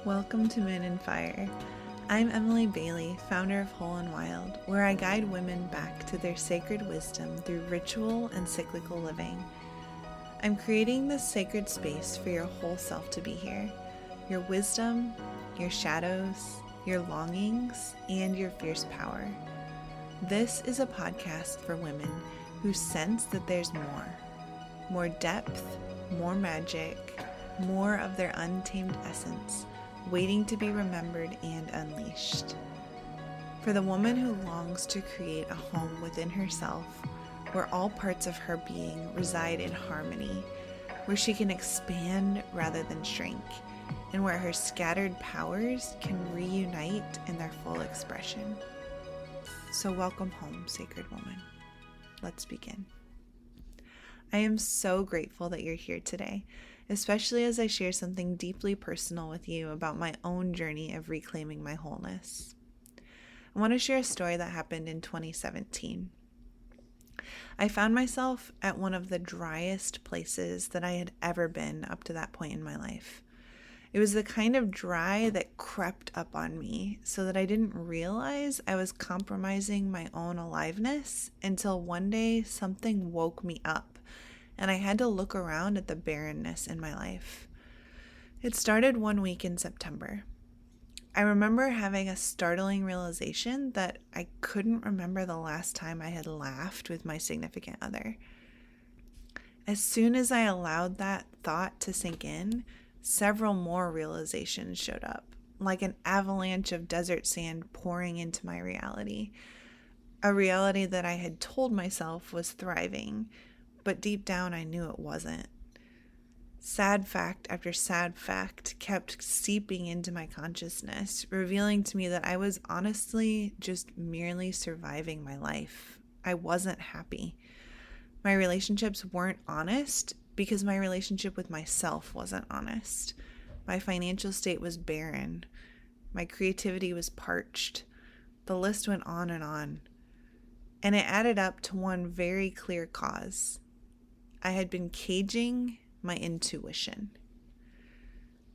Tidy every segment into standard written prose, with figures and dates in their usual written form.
Welcome to Moon and Fire. I'm Emily Bailey, founder of Whole and Wild, where I guide women back to their sacred wisdom through ritual and cyclical living. I'm creating this sacred space for your whole self to be here. Your wisdom, your shadows, your longings, and your fierce power. This is a podcast for women who sense that there's more depth, more magic, more of their untamed essence, waiting to be remembered and unleashed. For the woman who longs to create a home within herself, where all parts of her being reside in harmony, where she can expand rather than shrink, and where her scattered powers can reunite in their full expression. So welcome home, sacred woman. Let's begin. I am so grateful that you're here today, especially as I share something deeply personal with you about my own journey of reclaiming my wholeness. I want to share a story that happened in 2017. I found myself at one of the driest places that I had ever been up to that point in my life. It was the kind of dry that crept up on me so that I didn't realize I was compromising my own aliveness until one day something woke me up and I had to look around at the barrenness in my life. It started one week in September. I remember having a startling realization that I couldn't remember the last time I had laughed with my significant other. As soon as I allowed that thought to sink in, several more realizations showed up, like an avalanche of desert sand pouring into my reality. A reality that I had told myself was thriving, but deep down I knew it wasn't. Sad fact after sad fact kept seeping into my consciousness, revealing to me that I was honestly just merely surviving my life. I wasn't happy. My relationships weren't honest because my relationship with myself wasn't honest. My financial state was barren. My creativity was parched. The list went on. And it added up to one very clear cause. I had been caging my intuition.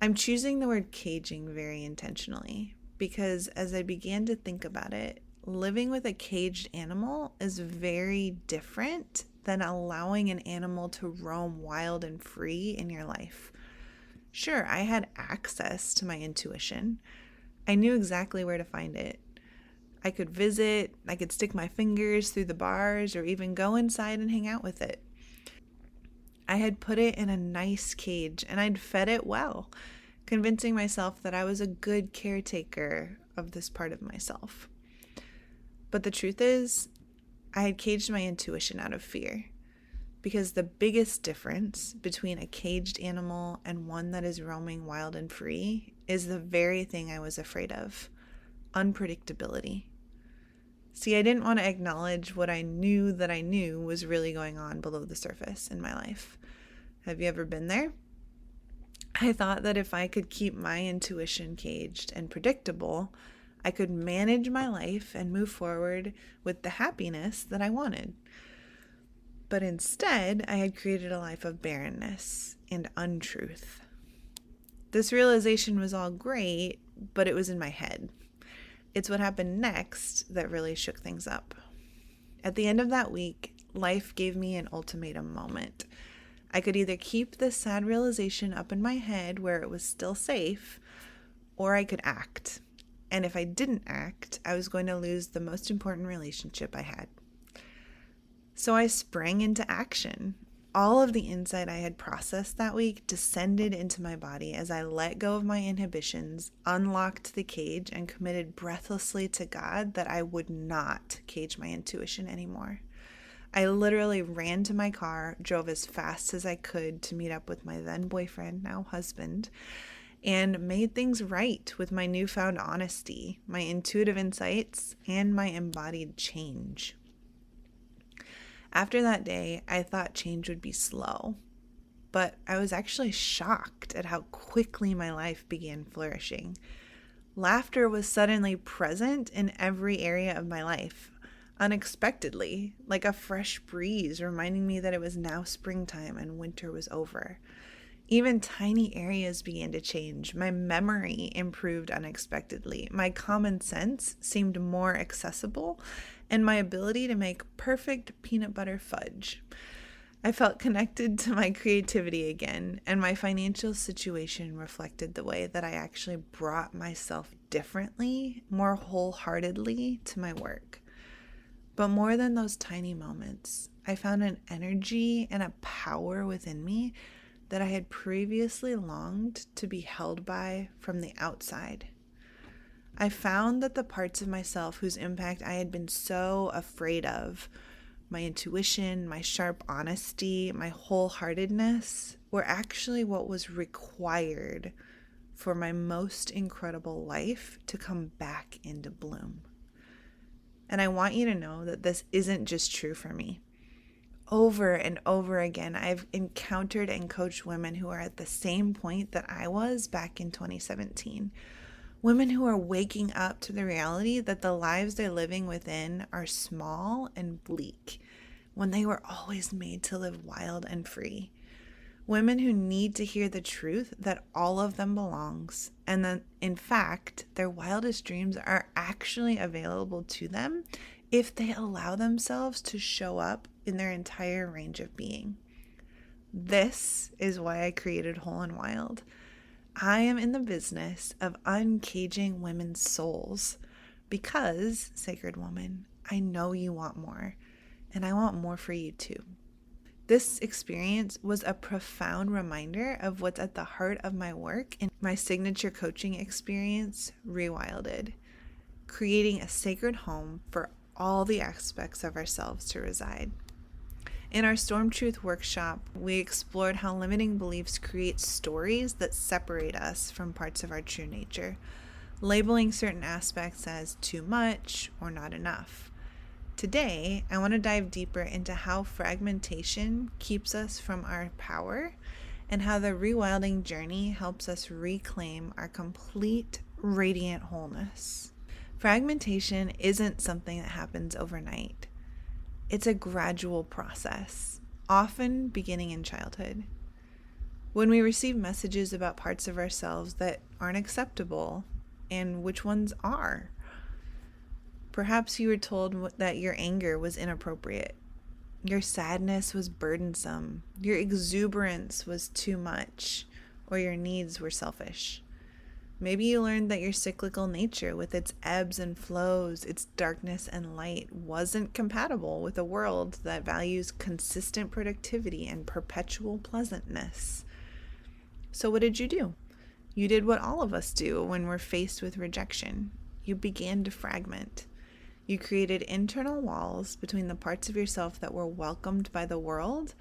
I'm choosing the word caging very intentionally because as I began to think about it, living with a caged animal is very different than allowing an animal to roam wild and free in your life. Sure, I had access to my intuition. I knew exactly where to find it. I could visit, I could stick my fingers through the bars, or even go inside and hang out with it. I had put it in a nice cage and I'd fed it well, convincing myself that I was a good caretaker of this part of myself. But the truth is, I had caged my intuition out of fear, because the biggest difference between a caged animal and one that is roaming wild and free is the very thing I was afraid of: unpredictability. See, I didn't want to acknowledge what I knew was really going on below the surface in my life. Have you ever been there? I thought that if I could keep my intuition caged and predictable, I could manage my life and move forward with the happiness that I wanted. But instead, I had created a life of barrenness and untruth. This realization was all great, but it was in my head. It's what happened next that really shook things up. At the end of that week, life gave me an ultimatum moment. I could either keep this sad realization up in my head where it was still safe, or I could act. And if I didn't act, I was going to lose the most important relationship I had. So I sprang into action. All of the insight I had processed that week descended into my body as I let go of my inhibitions, unlocked the cage, and committed breathlessly to God that I would not cage my intuition anymore. I literally ran to my car, drove as fast as I could to meet up with my then boyfriend, now husband, and made things right with my newfound honesty, my intuitive insights, and my embodied change. After that day, I thought change would be slow, but I was actually shocked at how quickly my life began flourishing. Laughter was suddenly present in every area of my life, unexpectedly, like a fresh breeze reminding me that it was now springtime and winter was over. Even tiny areas began to change. My memory improved unexpectedly. My common sense seemed more accessible, and my ability to make perfect peanut butter fudge. I felt connected to my creativity again, and my financial situation reflected the way that I actually brought myself differently, more wholeheartedly to my work. But more than those tiny moments, I found an energy and a power within me that I had previously longed to be held by from the outside. I found that the parts of myself whose impact I had been so afraid of, my intuition, my sharp honesty, my wholeheartedness, were actually what was required for my most incredible life to come back into bloom. And I want you to know that this isn't just true for me. Over and over again, I've encountered and coached women who are at the same point that I was back in 2017. Women who are waking up to the reality that the lives they're living within are small and bleak when they were always made to live wild and free. Women who need to hear the truth that all of them belongs, and that in fact, their wildest dreams are actually available to them if they allow themselves to show up in their entire range of being. This is why I created Whole and Wild. I am in the business of uncaging women's souls because, sacred woman, I know you want more, and I want more for you too. This experience was a profound reminder of what's at the heart of my work and my signature coaching experience, Rewilded, creating a sacred home for all the aspects of ourselves to reside. In our Storm Truth workshop, we explored how limiting beliefs create stories that separate us from parts of our true nature, labeling certain aspects as too much or not enough. Today, I want to dive deeper into how fragmentation keeps us from our power and how the rewilding journey helps us reclaim our complete radiant wholeness. Fragmentation isn't something that happens overnight. It's a gradual process, often beginning in childhood. When we receive messages about parts of ourselves that aren't acceptable and which ones are. Perhaps you were told that your anger was inappropriate, your sadness was burdensome, your exuberance was too much, or your needs were selfish. Maybe you learned that your cyclical nature, with its ebbs and flows, its darkness and light, wasn't compatible with a world that values consistent productivity and perpetual pleasantness. So what did you do? You did what all of us do when we're faced with rejection. You began to fragment. You created internal walls between the parts of yourself that were welcomed by the world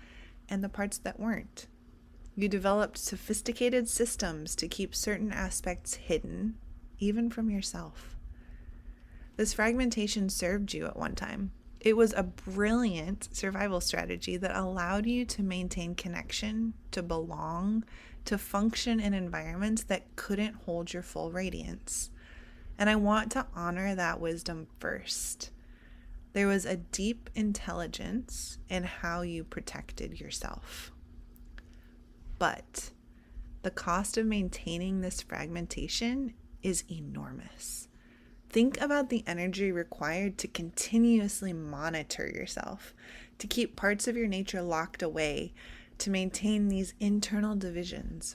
and the parts that weren't. You developed sophisticated systems to keep certain aspects hidden, even from yourself. This fragmentation served you at one time. It was a brilliant survival strategy that allowed you to maintain connection, to belong, to function in environments that couldn't hold your full radiance. And I want to honor that wisdom first. There was a deep intelligence in how you protected yourself. But the cost of maintaining this fragmentation is enormous. Think about the energy required to continuously monitor yourself, to keep parts of your nature locked away, to maintain these internal divisions.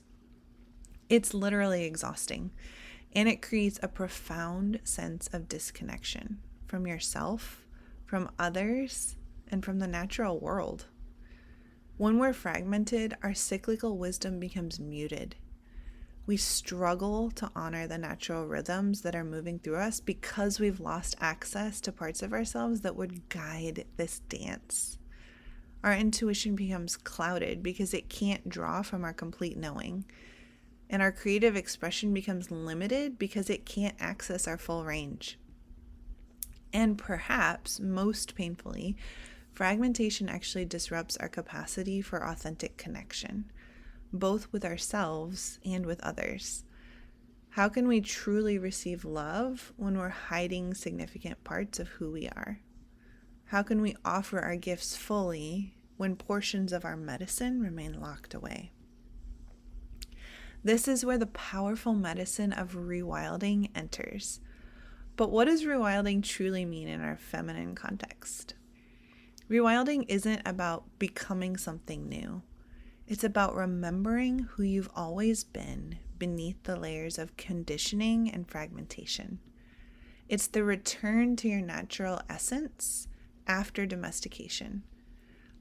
It's literally exhausting, and it creates a profound sense of disconnection from yourself, from others, and from the natural world. When we're fragmented, our cyclical wisdom becomes muted. We struggle to honor the natural rhythms that are moving through us because we've lost access to parts of ourselves that would guide this dance. Our intuition becomes clouded because it can't draw from our complete knowing. And our creative expression becomes limited because it can't access our full range. And perhaps, most painfully, fragmentation actually disrupts our capacity for authentic connection, both with ourselves and with others. How can we truly receive love when we're hiding significant parts of who we are? How can we offer our gifts fully when portions of our medicine remain locked away? This is where the powerful medicine of rewilding enters. But what does rewilding truly mean in our feminine context? Rewilding isn't about becoming something new. It's about remembering who you've always been beneath the layers of conditioning and fragmentation. It's the return to your natural essence after domestication.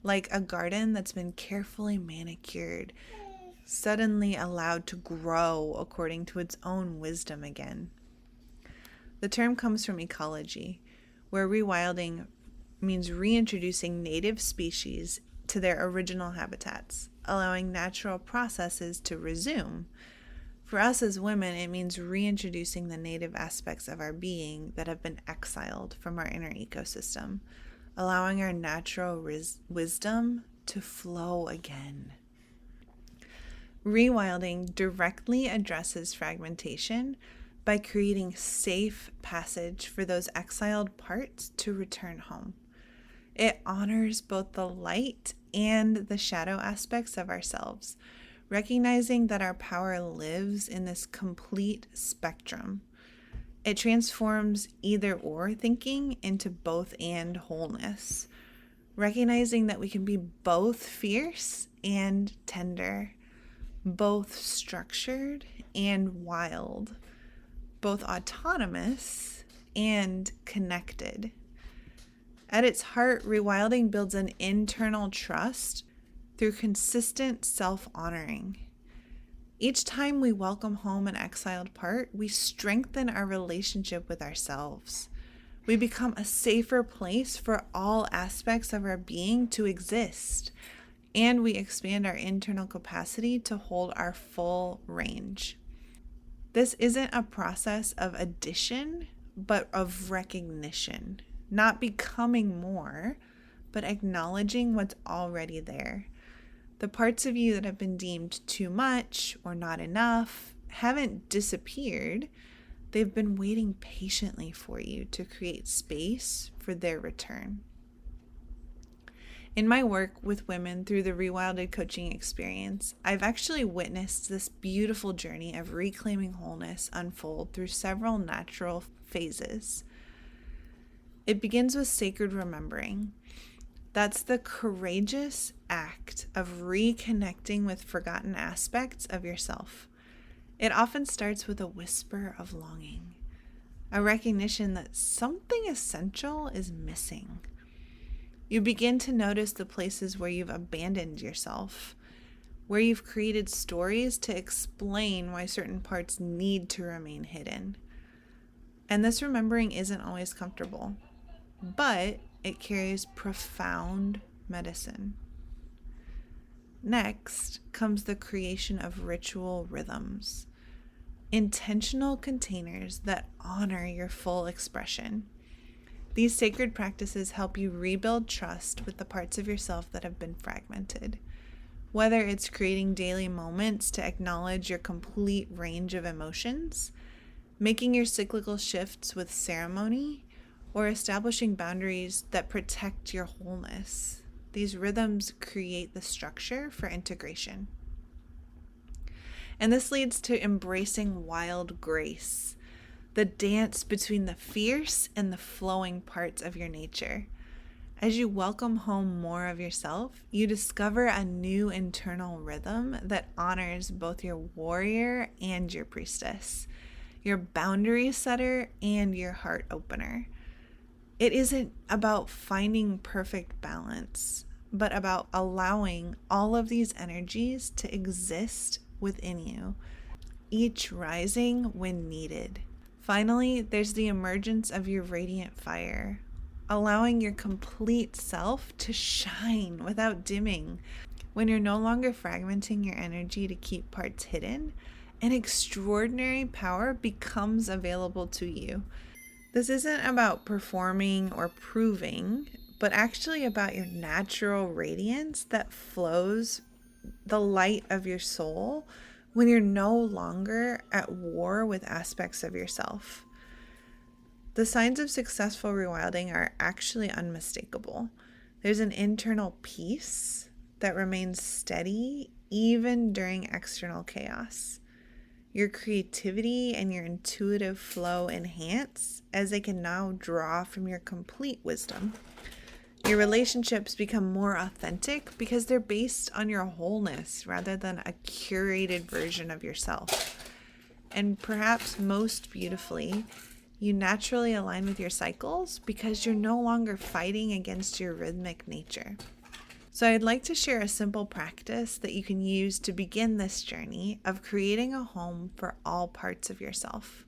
Like a garden that's been carefully manicured, suddenly allowed to grow according to its own wisdom again. The term comes from ecology, where rewilding means reintroducing native species to their original habitats, allowing natural processes to resume. For us as women, it means reintroducing the native aspects of our being that have been exiled from our inner ecosystem, allowing our natural wisdom to flow again. Rewilding directly addresses fragmentation by creating safe passage for those exiled parts to return home. It honors both the light and the shadow aspects of ourselves, recognizing that our power lives in this complete spectrum. It transforms either or thinking into both and wholeness, recognizing that we can be both fierce and tender, both structured and wild, both autonomous and connected. At its heart, rewilding builds an internal trust through consistent self-honoring. Each time we welcome home an exiled part, we strengthen our relationship with ourselves. We become a safer place for all aspects of our being to exist, and we expand our internal capacity to hold our full range. This isn't a process of addition, but of recognition. Not becoming more, but acknowledging what's already there. The parts of you that have been deemed too much or not enough haven't disappeared. They've been waiting patiently for you to create space for their return. In my work with women through the Rewilded coaching experience, I've actually witnessed this beautiful journey of reclaiming wholeness unfold through several natural phases. It begins with sacred remembering. That's the courageous act of reconnecting with forgotten aspects of yourself. It often starts with a whisper of longing, a recognition that something essential is missing. You begin to notice the places where you've abandoned yourself, where you've created stories to explain why certain parts need to remain hidden. And this remembering isn't always comfortable, but it carries profound medicine. Next comes the creation of ritual rhythms, intentional containers that honor your full expression. These sacred practices help you rebuild trust with the parts of yourself that have been fragmented. Whether it's creating daily moments to acknowledge your complete range of emotions, making your cyclical shifts with ceremony, or establishing boundaries that protect your wholeness. These rhythms create the structure for integration. And this leads to embracing wild grace, the dance between the fierce and the flowing parts of your nature. As you welcome home more of yourself, you discover a new internal rhythm that honors both your warrior and your priestess, your boundary setter and your heart opener. It isn't about finding perfect balance, but about allowing all of these energies to exist within you, each rising when needed. Finally, there's the emergence of your radiant fire, allowing your complete self to shine without dimming. When you're no longer fragmenting your energy to keep parts hidden, an extraordinary power becomes available to you. This isn't about performing or proving, but actually about your natural radiance that flows the light of your soul when you're no longer at war with aspects of yourself. The signs of successful rewilding are actually unmistakable. There's an internal peace that remains steady even during external chaos. Your creativity and your intuitive flow enhance as they can now draw from your complete wisdom. Your relationships become more authentic because they're based on your wholeness rather than a curated version of yourself. And perhaps most beautifully, you naturally align with your cycles because you're no longer fighting against your rhythmic nature. So I'd like to share a simple practice that you can use to begin this journey of creating a home for all parts of yourself.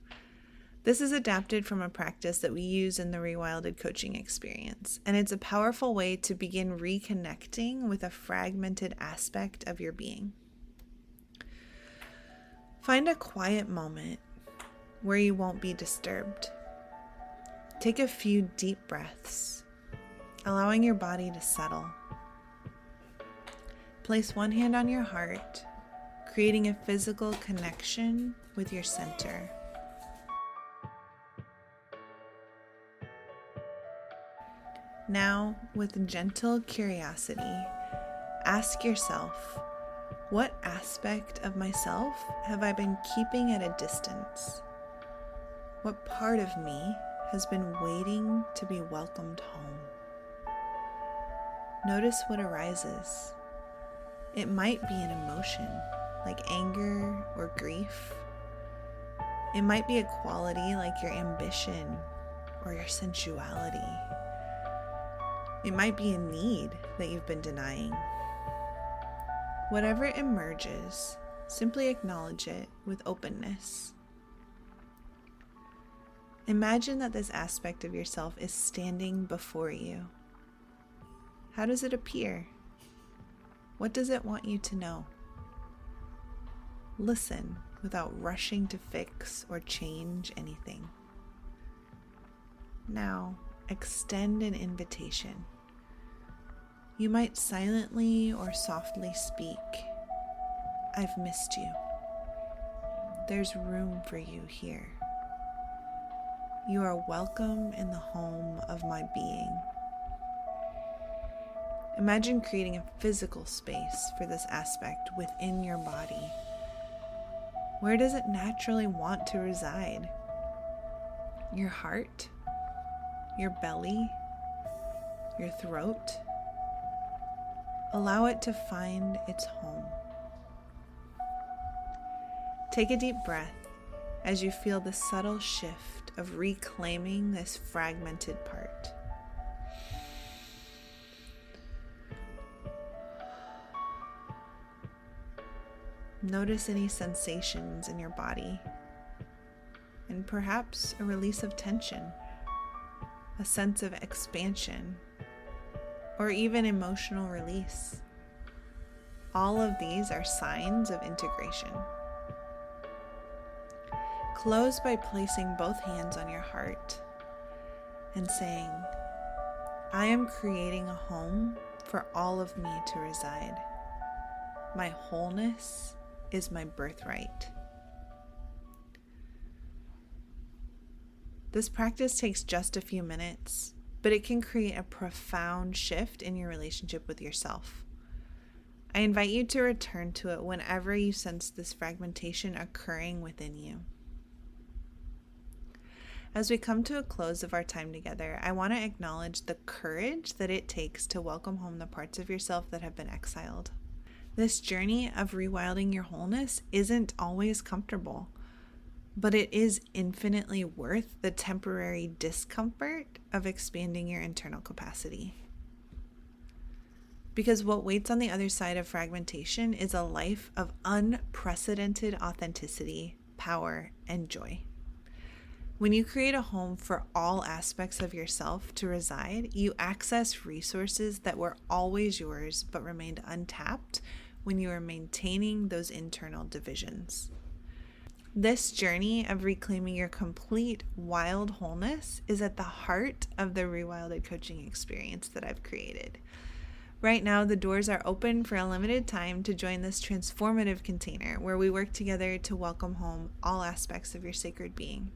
This is adapted from a practice that we use in the Rewilded coaching experience, and it's a powerful way to begin reconnecting with a fragmented aspect of your being. Find a quiet moment where you won't be disturbed. Take a few deep breaths, allowing your body to settle. Place one hand on your heart, creating a physical connection with your center. Now, with gentle curiosity, ask yourself, what aspect of myself have I been keeping at a distance? What part of me has been waiting to be welcomed home? Notice what arises. It might be an emotion, like anger or grief. It might be a quality like your ambition or your sensuality. It might be a need that you've been denying. Whatever emerges, simply acknowledge it with openness. Imagine that this aspect of yourself is standing before you. How does it appear? What does it want you to know? Listen without rushing to fix or change anything. Now, extend an invitation. You might silently or softly speak, "I've missed you. There's room for you here. You are welcome in the home of my being." Imagine creating a physical space for this aspect within your body. Where does it naturally want to reside? Your heart? Your belly? Your throat? Allow it to find its home. Take a deep breath as you feel the subtle shift of reclaiming this fragmented part. Notice any sensations in your body, and perhaps a release of tension, a sense of expansion, or even emotional release. All of these are signs of integration. Close by placing both hands on your heart and saying, "I am creating a home for all of me to reside. My wholeness is my birthright." This practice takes just a few minutes, but it can create a profound shift in your relationship with yourself. I invite you to return to it whenever you sense this fragmentation occurring within you. As we come to a close of our time together, I want to acknowledge the courage that it takes to welcome home the parts of yourself that have been exiled. This journey of rewilding your wholeness isn't always comfortable, but it is infinitely worth the temporary discomfort of expanding your internal capacity. Because what waits on the other side of fragmentation is a life of unprecedented authenticity, power, and joy. When you create a home for all aspects of yourself to reside, you access resources that were always yours but remained untapped when you were maintaining those internal divisions. This journey of reclaiming your complete wild wholeness is at the heart of the Rewilded coaching experience that I've created. Right now, the doors are open for a limited time to join this transformative container where we work together to welcome home all aspects of your sacred being.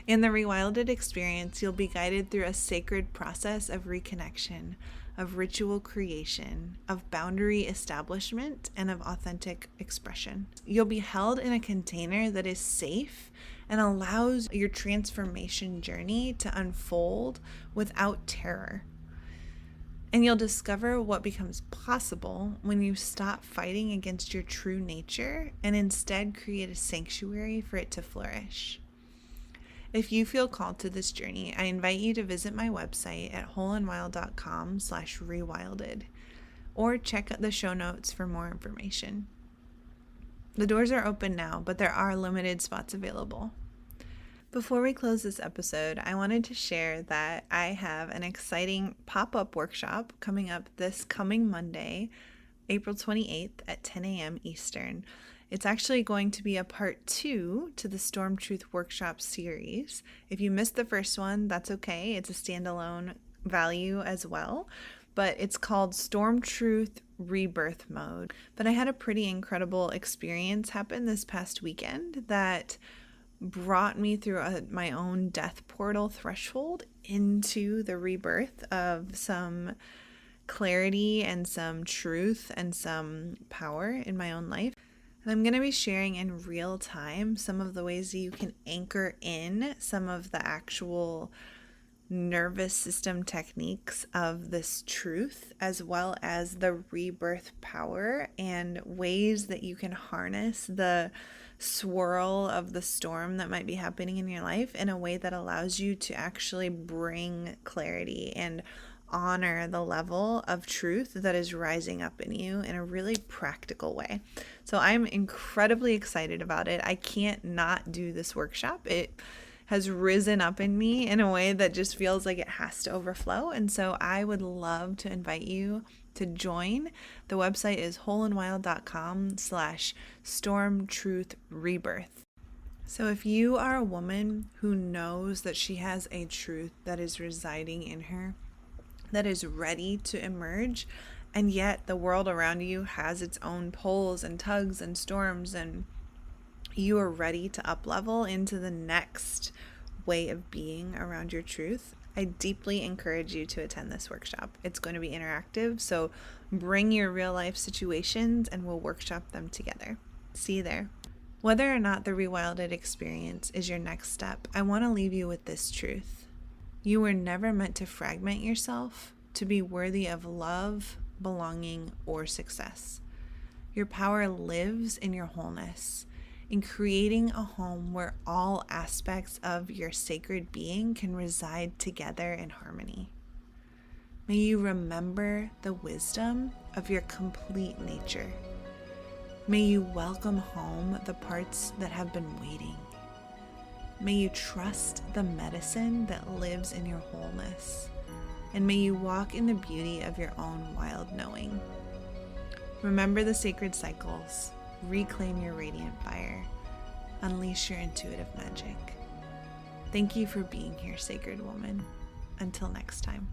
In the Rewilded experience, you'll be guided through a sacred process of reconnection, of ritual creation, of boundary establishment, and of authentic expression. You'll be held in a container that is safe and allows your transformation journey to unfold without terror. And you'll discover what becomes possible when you stop fighting against your true nature and instead create a sanctuary for it to flourish. If you feel called to this journey, I invite you to visit my website at wholeandwild.com/rewilded or check out the show notes for more information. The doors are open now, but there are limited spots available. Before we close this episode, I wanted to share that I have an exciting pop-up workshop coming up this coming Monday, April 28th at 10 a.m. Eastern. It's actually going to be a part 2 to the Storm Truth Workshop series. If you missed the first one, that's okay. It's a standalone value as well, but it's called Storm Truth Rebirth Mode. But I had a pretty incredible experience happen this past weekend that brought me through my own death portal threshold into the rebirth of some clarity and some truth and some power in my own life. And I'm going to be sharing in real time some of the ways that you can anchor in some of the actual nervous system techniques of this truth, as well as the rebirth power and ways that you can harness the swirl of the storm that might be happening in your life in a way that allows you to actually bring clarity and honor the level of truth that is rising up in you in a really practical way. So I'm incredibly excited about it. I can't not do this workshop. It has risen up in me in a way that just feels like it has to overflow. And so I would love to invite you to join. The website is wholeandwild.com/stormtruthrebirth. So if you are a woman who knows that she has a truth that is residing in her, that is ready to emerge, and yet the world around you has its own pulls and tugs and storms, and you are ready to up-level into the next way of being around your truth, I deeply encourage you to attend this workshop. It's going to be interactive, so bring your real-life situations and we'll workshop them together. See you there. Whether or not the Rewilded experience is your next step, I want to leave you with this truth. You were never meant to fragment yourself to be worthy of love, belonging, or success. Your power lives in your wholeness, in creating a home where all aspects of your sacred being can reside together in harmony. May you remember the wisdom of your complete nature. May you welcome home the parts that have been waiting. May you trust the medicine that lives in your wholeness. And may you walk in the beauty of your own wild knowing. Remember the sacred cycles. Reclaim your radiant fire. Unleash your intuitive magic. Thank you for being here, sacred woman. Until next time.